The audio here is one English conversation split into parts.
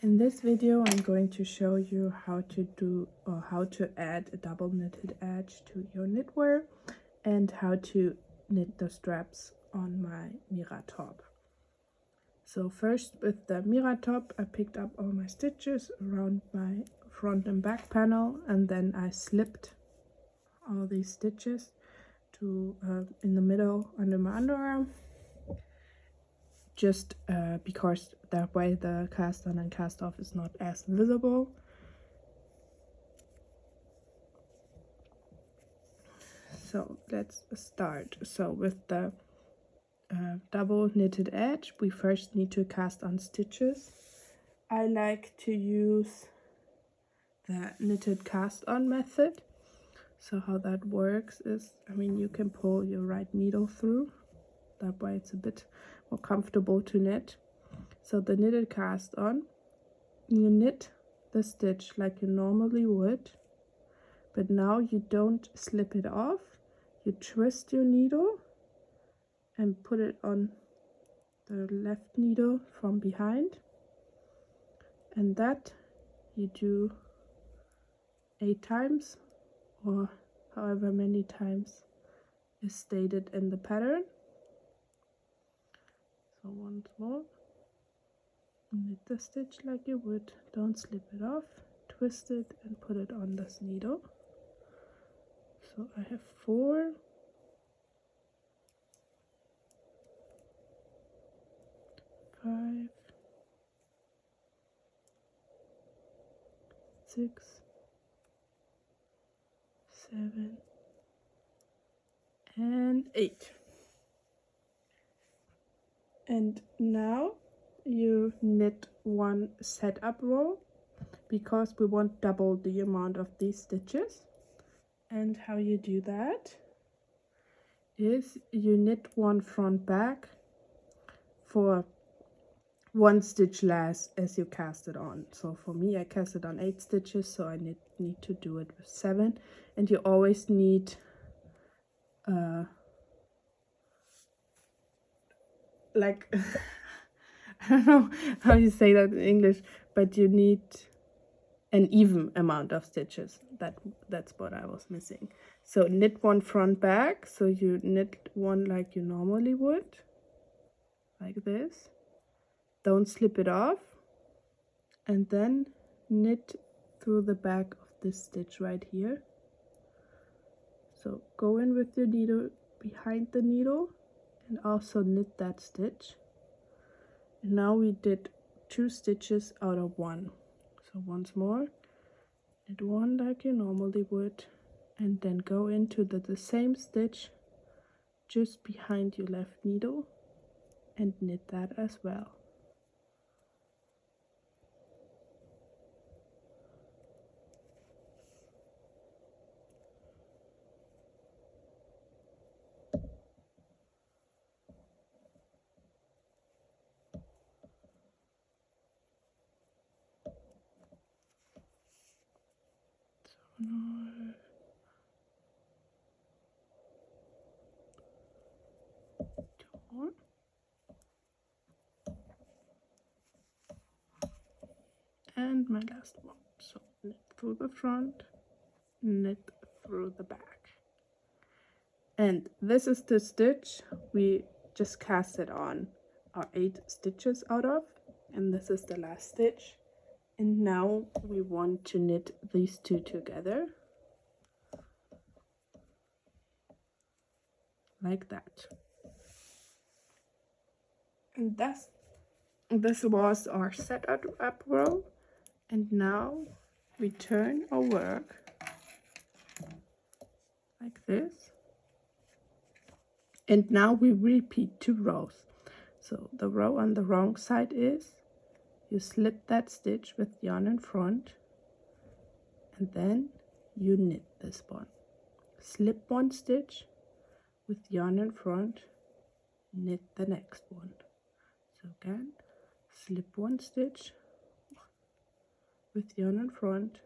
In this video, I'm going to show you how to add a double knitted edge to your knitwear and how to knit the straps on my Mira top. So first, with the Mira top, I picked up all my stitches around my front and back panel, and then I slipped all these stitches to in the middle under my underarm, just because that way the cast on and cast off is not as visible. So let's start. So with the double knitted edge, we first need to cast on stitches. I like to use the knitted cast on method. So how that works is, you can pull your right needle through. That way it's a bit more comfortable to knit. So the knitted cast on, you knit the stitch like you normally would, but now you don't slip it off. You twist your needle and put it on the left needle from behind, and that you do 8 times or however many times is stated in the pattern. So once more, knit the stitch like you would, don't slip it off, twist it and put it on this needle. So I have 4, 5, 6, 7, and 8. And now you knit one setup row, because we want double the amount of these stitches. And how you do that is you knit one front back for 1 stitch less as you cast it on. So for me, I cast it on 8 stitches, so I need to do it with 7. And you always need like I don't know how you say that in English, but you need an even amount of stitches. That's what I was missing. So knit one front back, so you knit one like you normally would, like this. Don't slip it off, and then knit through the back of this stitch right here. So go in with your needle behind the needle and also knit that stitch. And now we did 2 stitches out of 1. So once more, knit one like you normally would, and then go into the same stitch just behind your left needle and knit that as well. More. And my last one. So knit through the front, knit through the back. And this is the stitch we just casted on our 8 stitches out of, and this is the last stitch. And now we want to knit these 2 together like that. And this was our setup row, and now we turn our work like this, and now we repeat 2 rows. So the row on the wrong side is you slip that stitch with yarn in front, and then you knit this one. Slip 1 stitch with yarn in front, knit the next one. So again, slip 1 stitch with yarn in front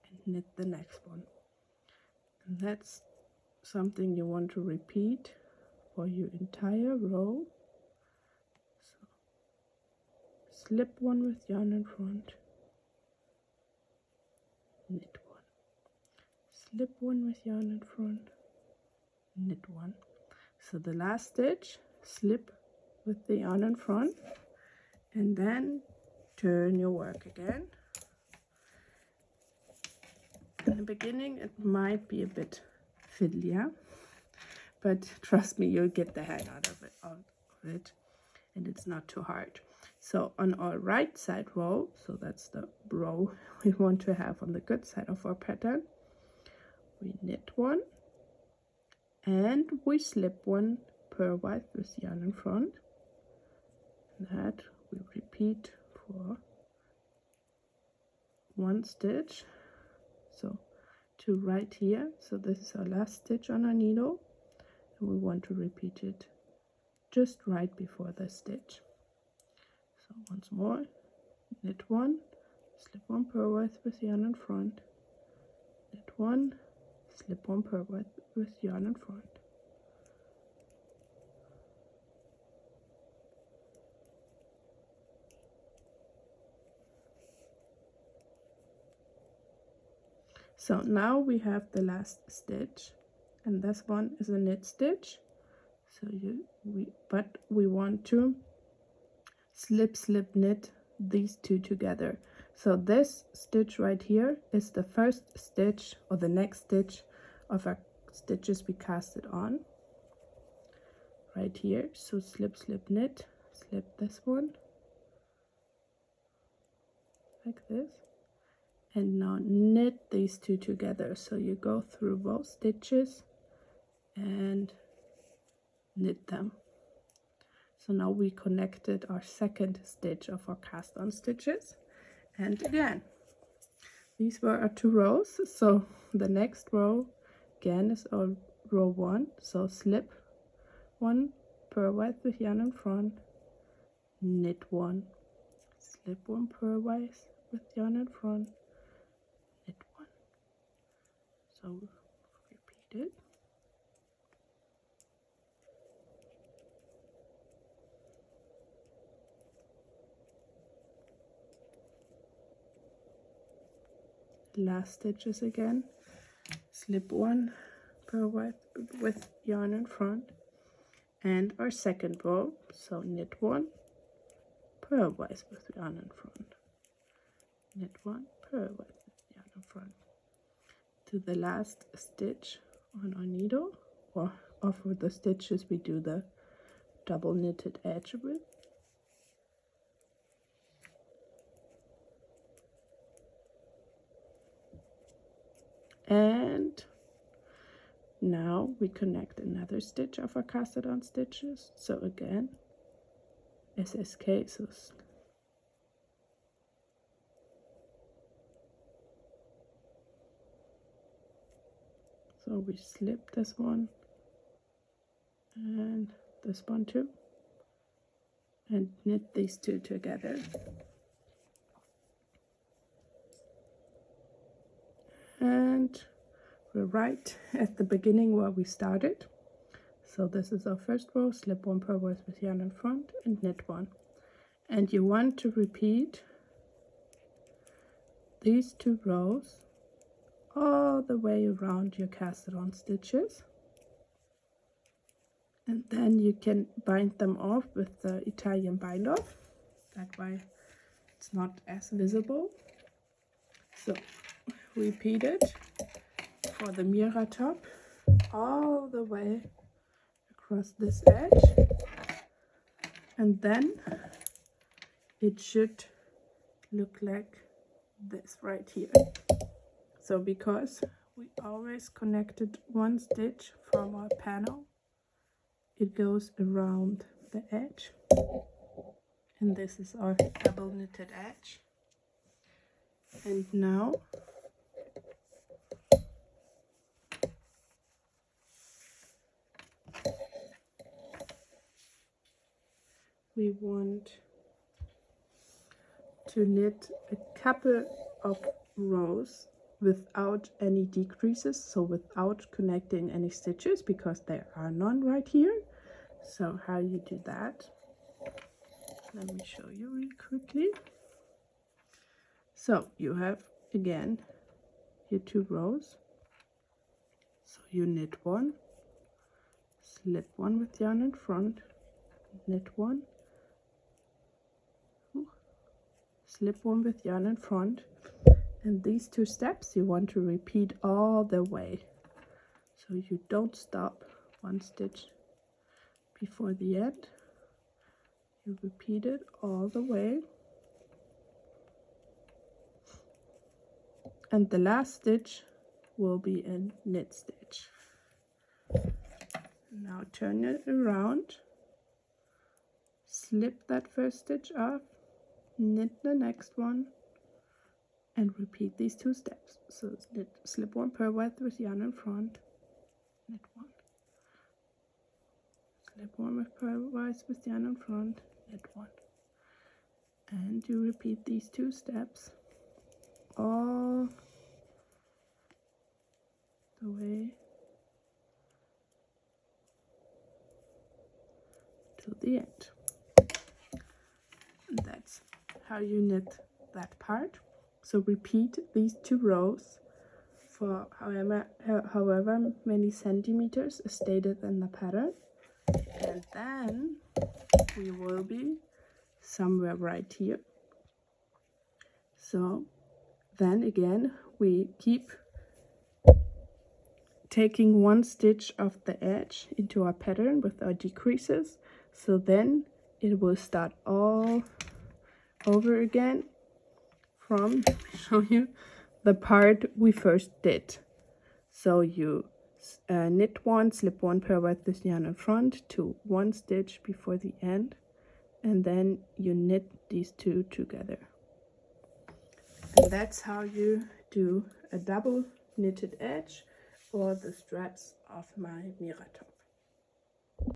and knit the next one. And that's something you want to repeat for your entire row. So slip one with yarn in front, knit one, slip one with yarn in front, knit one. So the last stitch, slip with the yarn in front, and then turn your work again. In the beginning it might be a bit fiddlier, but trust me, you'll get the hang out of it, and it's not too hard. So on our right side row, so that's the row we want to have on the good side of our pattern, we knit one and we slip one purlwise with yarn in front. That we repeat for one stitch, so to right here. So this is our last stitch on our needle, and we want to repeat it just right before the stitch. So once more, knit one, slip one purlwise with yarn in front, knit one, slip one purlwise with yarn in front. So now we have the last stitch, and this one is a knit stitch. So we want to slip, slip, knit these two together. So this stitch right here is the first stitch or the next stitch of our stitches we casted on right here. So slip, slip, knit, slip this one like this, and now knit these two together. So you go through both stitches and knit them. So now we connected our second stitch of our cast on stitches, and again these were our two rows. So the next row again is our row one, so slip one purlwise with yarn in front, knit one, slip one purlwise with yarn in front, knit one. So repeat it. Last stitches again, slip one purlwise with yarn in front, and our second row, so knit one purlwise with yarn in front, knit one purlwise with yarn in front to the last stitch on our needle, or over the stitches we do the double knitted edge with. And now we connect another stitch of our casted on stitches. So again, SSK, so we slip this one and this one too, and knit these two together. And we're right at the beginning where we started. So this is our first row, slip one purlwise with yarn in front and knit one. And you want to repeat these two rows all the way around your casted on stitches. And then you can bind them off with the Italian bind off. That way it's not as visible. So repeat it for the mirror top all the way across this edge, and then it should look like this right here. So because we always connected one stitch from our panel, it goes around the edge, and this is our double knitted edge. And now we want to knit a couple of rows without any decreases, so without connecting any stitches, because there are none right here. So how you do that, Let me show you really quickly. So you have again your 2 rows. So you knit 1, slip 1 with yarn in front, knit 1, slip 1 with yarn in front, and these 2 steps you want to repeat all the way. So you don't stop 1 stitch before the end. You repeat it all the way. And the last stitch will be a knit stitch. Now turn it around, slip that first stitch off, knit the next one, and repeat these 2 steps. So knit, slip 1 purlwise with yarn in front, knit 1, slip 1 with purlwise with yarn in front, knit 1, and you repeat these 2 steps all the way to the end. And that's how you knit that part. So repeat these 2 rows for however many centimeters is stated in the pattern, and then we will be somewhere right here. So then again we keep taking 1 stitch off the edge into our pattern with our decreases, so then it will start all over again from show you the part we first did. So you knit 1, slip 1 purlwise with yarn in front to 1 stitch before the end, and then you knit these 2 together. And that's how you do a double knitted edge or the straps of my Mira top.